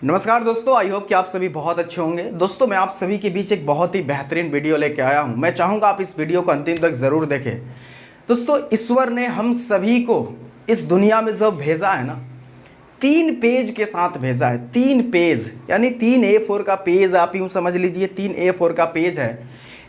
नमस्कार दोस्तों, I hope कि आप सभी बहुत अच्छे होंगे। दोस्तों, मैं आप सभी के बीच एक बहुत ही बेहतरीन वीडियो लेके आया हूं। मैं चाहूँगा आप इस वीडियो को अंतिम तक ज़रूर देखें। दोस्तों, ईश्वर ने हम सभी को इस दुनिया में जो भेजा है ना, 3 पेज के साथ भेजा है। 3 पेज यानी 3 A4 का पेज, आप यूँ समझ लीजिए 3 A4 का पेज है,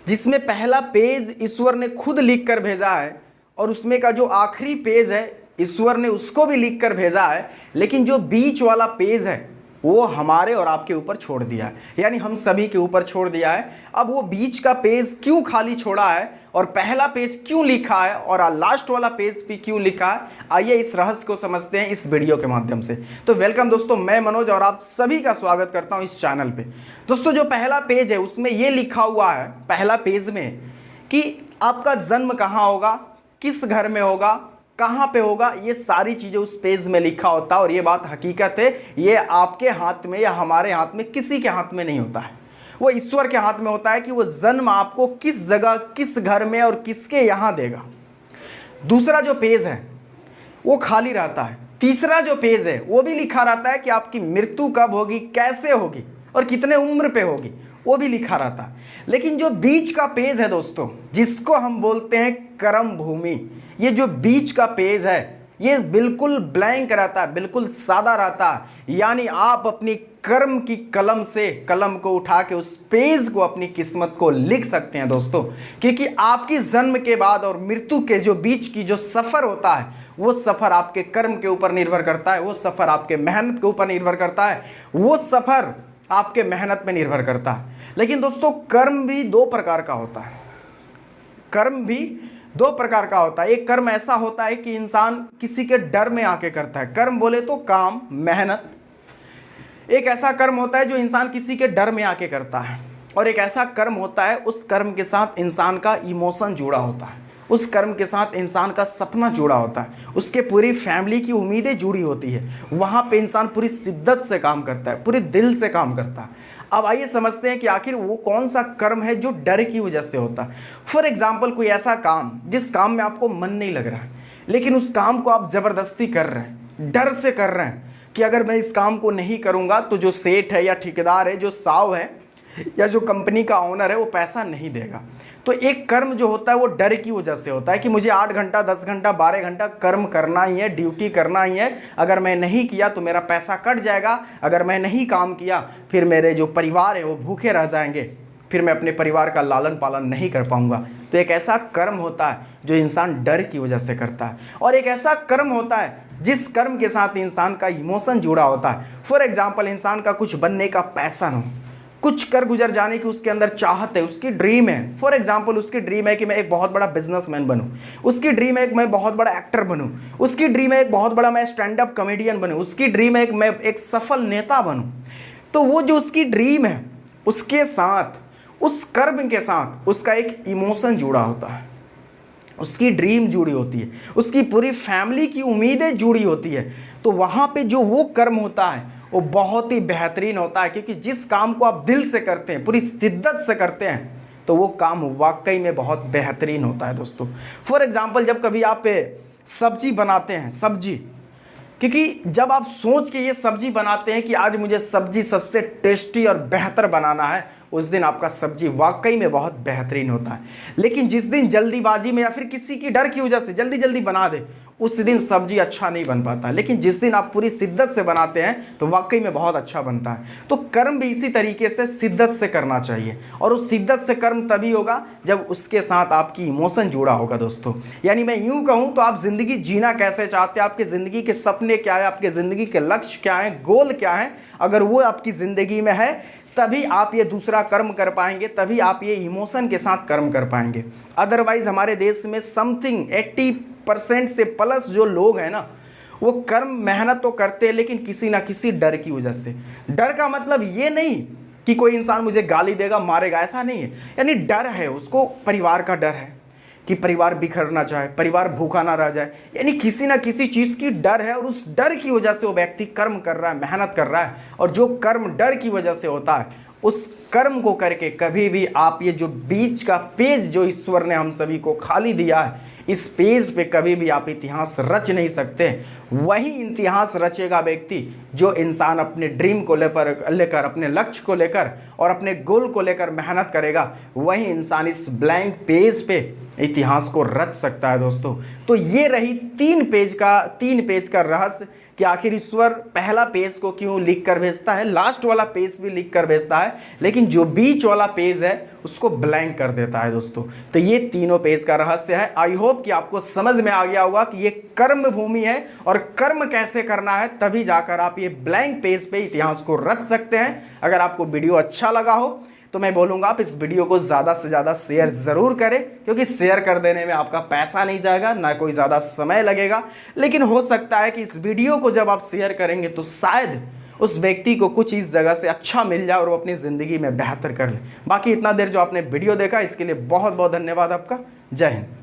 जिसमें पहला पेज ईश्वर ने खुद लिख कर भेजा है और उसमें का जो आखिरी पेज है ईश्वर ने उसको भी लिख कर भेजा है, लेकिन जो बीच वाला पेज है वो हमारे और आपके ऊपर छोड़ दिया है, यानी हम सभी के ऊपर छोड़ दिया है। अब वो बीच का पेज क्यों खाली छोड़ा है और पहला पेज क्यों लिखा है और लास्ट वाला पेज भी क्यों लिखा है, आइए इस रहस्य को समझते हैं इस वीडियो के माध्यम से। तो वेलकम दोस्तों, मैं मनोज और आप सभी का स्वागत करता हूं इस चैनल पे। दोस्तों, जो पहला पेज है उसमें ये लिखा हुआ है, पहला पेज में, कि आपका जन्म कहाँ होगा, किस घर में होगा, कहाँ पे होगा, ये सारी चीज़ें उस पेज में लिखा होता है। और ये बात हकीकत है, ये आपके हाथ में या हमारे हाथ में, किसी के हाथ में नहीं होता है, वो ईश्वर के हाथ में होता है कि वो जन्म आपको किस जगह, किस घर में और किसके यहाँ देगा। दूसरा जो पेज है वो खाली रहता है। तीसरा जो पेज है वो भी लिखा रहता है कि आपकी मृत्यु कब होगी, कैसे होगी और कितने उम्र पे होगी, वो भी लिखा रहता है। लेकिन जो बीच का पेज है दोस्तों, जिसको हम बोलते हैं कर्म भूमि, ये जो बीच का पेज है ये बिल्कुल ब्लैंक रहता है, बिल्कुल सादा रहता है। यानी आप अपनी कर्म की कलम से कलम को उठा के उस पेज को, अपनी किस्मत को लिख सकते हैं दोस्तों। क्योंकि आपकी जन्म के बाद और मृत्यु के जो बीच की जो सफ़र होता है, वो सफ़र आपके कर्म के ऊपर निर्भर करता है, वो सफ़र आपके मेहनत के ऊपर निर्भर करता है, वो सफ़र आपके मेहनत पे निर्भर करता है। लेकिन दोस्तों, कर्म भी 2 प्रकार का होता है। कर्म भी 2 प्रकार का होता है। एक कर्म ऐसा होता है कि इंसान किसी के डर में आके करता है, कर्म बोले तो काम, मेहनत। एक ऐसा कर्म होता है जो इंसान किसी के डर में आके करता है, और एक ऐसा कर्म होता है उस कर्म के साथ इंसान का इमोशन जुड़ा होता है, उस कर्म के साथ इंसान का सपना जुड़ा होता है, उसके पूरी फैमिली की उम्मीदें जुड़ी होती है। वहाँ पे इंसान पूरी शिद्दत से काम करता है, पूरे दिल से काम करता है। अब आइए समझते हैं कि आखिर वो कौन सा कर्म है जो डर की वजह से होता है। फॉर एग्जाम्पल, कोई ऐसा काम जिस काम में आपको मन नहीं लग रहा है, लेकिन उस काम को आप ज़बरदस्ती कर रहे हैं, डर से कर रहे हैं कि अगर मैं इस काम को नहीं करूँगा तो जो सेठ है या ठेकेदार है, जो साव है या जो कंपनी का ओनर है, वो पैसा नहीं देगा। तो एक कर्म जो होता है वो डर की वजह से होता है कि मुझे 8 घंटा, 10 घंटा, 12 घंटा कर्म करना ही है, ड्यूटी करना ही है। अगर मैं नहीं किया तो मेरा पैसा कट जाएगा, अगर मैं नहीं काम किया फिर मेरे जो परिवार है वो भूखे रह जाएंगे, फिर मैं अपने परिवार का लालन पालन नहीं कर पाऊंगा। तो एक ऐसा कर्म होता है जो इंसान डर की वजह से करता है, और एक ऐसा कर्म होता है जिस कर्म के साथ इंसान का इमोशन जुड़ा होता है। फॉर एग्जाम्पल, इंसान का कुछ बनने का पैशन हो, कुछ कर गुजर जाने की उसके अंदर चाहत है, उसकी ड्रीम है। फॉर एग्जाम्पल, उसकी ड्रीम है कि मैं एक बहुत बड़ा बिजनेसमैन बनूं, उसकी ड्रीम है कि मैं बहुत बड़ा एक्टर बनूं, उसकी ड्रीम है एक बहुत बड़ा मैं स्टैंड अप कॉमेडियन बनूं, उसकी ड्रीम है कि मैं एक सफल नेता बनूं। तो वो जो उसकी ड्रीम है, उसके साथ, उस कर्म के साथ उसका एक इमोशन जुड़ा होता है, उसकी ड्रीम जुड़ी होती है, उसकी पूरी फैमिली की उम्मीदें जुड़ी होती है। तो वहाँ पे जो वो कर्म होता है वो बहुत ही बेहतरीन होता है, क्योंकि जिस काम को आप दिल से करते हैं, पूरी शिद्दत से करते हैं, तो वो काम वाकई में बहुत बेहतरीन होता है दोस्तों। फॉर एग्जांपल, जब कभी आप सब्जी बनाते हैं, सब्जी, क्योंकि जब आप सोच के ये सब्जी बनाते हैं कि आज मुझे सब्जी सबसे टेस्टी और बेहतर बनाना है, उस दिन आपका सब्जी वाकई में बहुत बेहतरीन होता है। लेकिन जिस दिन जल्दीबाजी में या फिर किसी की डर की वजह से जल्दी जल्दी बना दे, उस दिन सब्जी अच्छा नहीं बन पाता। लेकिन जिस दिन आप पूरी शिद्दत से बनाते हैं तो वाकई में बहुत अच्छा बनता है। तो कर्म भी इसी तरीके से शिद्दत से करना चाहिए, और उस शिद्दत से कर्म तभी होगा जब उसके साथ आपकी इमोशन जुड़ा होगा दोस्तों। यानी मैं यूँ कहूँ तो आप ज़िंदगी जीना कैसे चाहते हैं, आपके ज़िंदगी के सपने क्या है, आपके ज़िंदगी के लक्ष्य क्या हैं, गोल क्या है, अगर वो आपकी ज़िंदगी में है तभी आप ये दूसरा कर्म कर पाएंगे, तभी आप ये इमोशन के साथ कर्म कर पाएंगे। अदरवाइज हमारे देश में समथिंग 80% से प्लस जो लोग हैं ना, वो कर्म मेहनत तो करते हैं लेकिन किसी ना किसी डर की वजह से। डर का मतलब ये नहीं कि कोई इंसान मुझे गाली देगा, मारेगा, ऐसा नहीं है। यानी डर है उसको, परिवार का डर है कि परिवार बिखर ना जाए, परिवार भूखा ना रह जाए, यानी किसी ना किसी चीज़ की डर है, और उस डर की वजह से वो व्यक्ति कर्म कर रहा है, मेहनत कर रहा है। और जो कर्म डर की वजह से होता है, उस कर्म को करके कभी भी आप ये जो बीच का पेज जो ईश्वर ने हम सभी को खाली दिया है, इस पेज पे कभी भी आप इतिहास रच नहीं सकते। वही इतिहास रचेगा व्यक्ति जो इंसान अपने ड्रीम को लेकर अपने लक्ष्य को लेकर और अपने गोल को लेकर मेहनत करेगा, वही इंसान इस ब्लैंक पेज पे इतिहास को रच सकता है दोस्तों। तो ये रही 3 पेज का रहस्य कि आखिर ईश्वर पहला पेज को क्यों लिख कर भेजता है, लास्ट वाला पेज भी लिख कर भेजता है, लेकिन जो बीच वाला पेज है उसको ब्लैंक कर देता है दोस्तों। तो ये तीनों पेज का रहस्य है। आई होप कि आपको समझ में आ गया होगा कि ये कर्म भूमि है और कर्म कैसे करना है, तभी जाकर आप ये ब्लैंक पेज पे इतिहास को रच सकते हैं। अगर आपको वीडियो अच्छा लगा हो तो मैं बोलूँगा आप इस वीडियो को ज़्यादा से ज़्यादा शेयर ज़रूर करें, क्योंकि शेयर कर देने में आपका पैसा नहीं जाएगा, ना कोई ज़्यादा समय लगेगा। लेकिन हो सकता है कि इस वीडियो को जब आप शेयर करेंगे तो शायद उस व्यक्ति को कुछ इस जगह से अच्छा मिल जाए और वो अपनी ज़िंदगी में बेहतर कर ले। बाकी इतना देर जो आपने वीडियो देखा इसके लिए बहुत बहुत धन्यवाद आपका। जय हिंद।